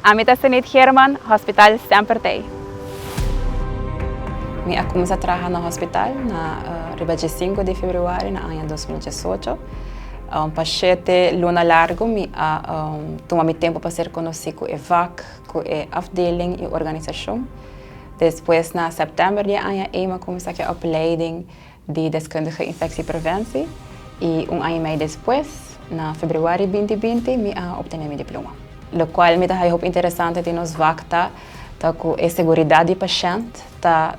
Amita Senit Herman, Hospital Sempertei. Mi comecei a trabalhar no hospital na riba de 5 de fevereiro na ano 2018. Passei luna largo, mi tomei tempo para ser conhecido com a VAC, com a afdeling e organização. Depois, na setembro de ano, eu comecei a opleiding de deskundige infectiepreventie. E ano e meio depois, na fevereiro 2020, eu obtive meu diploma. O qual me dá muito interessante de nos VAC com a segurança do paciente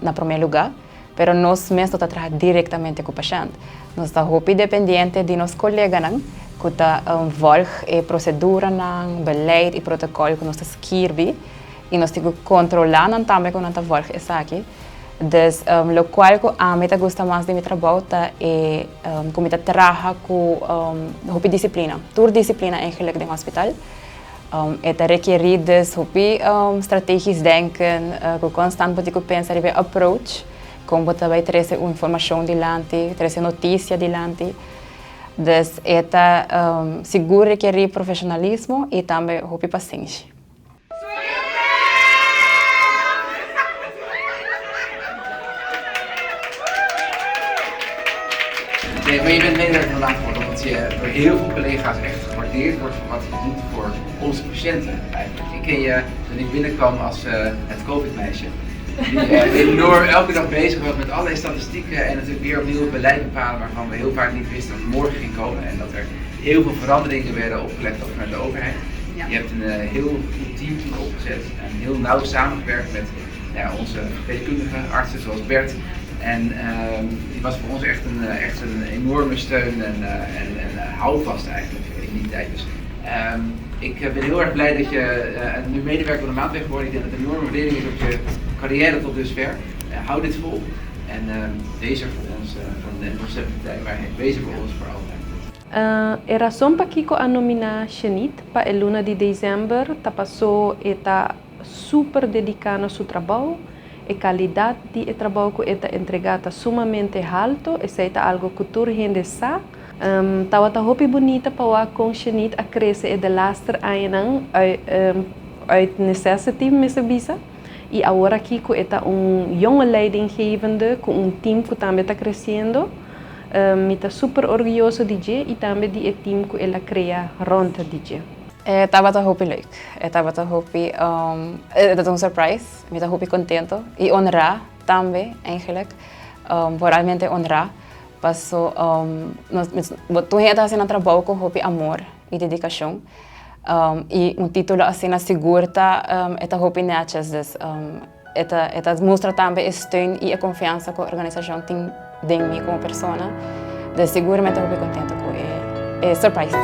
na primeiro lugar, mas nós mesmos trabalhamos diretamente com o paciente. Nós estamos muito dependentes de nossos colegas que volgam a procedura, beleid e protocolo que nós escrevemos e nós temos que controlar também que nós volgamos isso aqui. Então, o qual a mim gosta mais do meu trabalho é como eu trabalho com disciplina, toda disciplina eigenlijk no hospital. Het requeriert dus strategisch denken, constant moet ik pensar in approach, como também trazer informação dilante, trazer notícia dilante. Dus het seguro requerir profissionalismo e também paciência. Nee, maar je bent medewerker vandaag geworden omdat je door heel veel collega's echt gewaardeerd wordt voor wat je doet voor onze patiënten eigenlijk. Ik ken je toen ik binnenkwam als het COVID-meisje. Die enorm elke dag bezig was met allerlei statistieken en natuurlijk weer opnieuw beleid bepalen waarvan we heel vaak niet wisten dat het morgen ging komen en dat er heel veel veranderingen werden opgelegd ook vanuit de overheid. Ja. Je hebt een heel goed team opgezet en heel nauw samengewerkt met onze verpleegkundige artsen zoals Bert. En die was voor ons echt een enorme steun en houvast eigenlijk in die tijd. Dus ik ben heel erg blij dat je nu medewerker van de maand bent geworden. Ik denk dat het een enorme waardering is op je carrière tot dusver. Hou dit vol en wees er voor ons van de Partij, waar wees er voor ons voor altijd. A razão para que a nominar Shenit para a luna de dezembro tá passou e tá super dedicada ao seu trabalho. A qualidade de trabalho que está entregada sumamente alto, isso é algo que toda a gente sabe. Estava muito bonita para com Shenit a crescer de laster uit necessity mesmo. E agora aqui que está jonge leidinggevende, com team que também está crescendo. Me está super orgulhoso de DJ e também de team que ela cria rond DJ. Estava muito leuk. Estava muito surprise. Me estava muito contento e honrado também, eigenlijk. Realmente honrado. Passou, tu está fazendo trabalho com muito amor e dedicação. E título assim seguro está muito netjes. Dus het mostra também steun e a confiança que a organização tem em mim como pessoa. Dus seguramente estou muito contente com a surprise.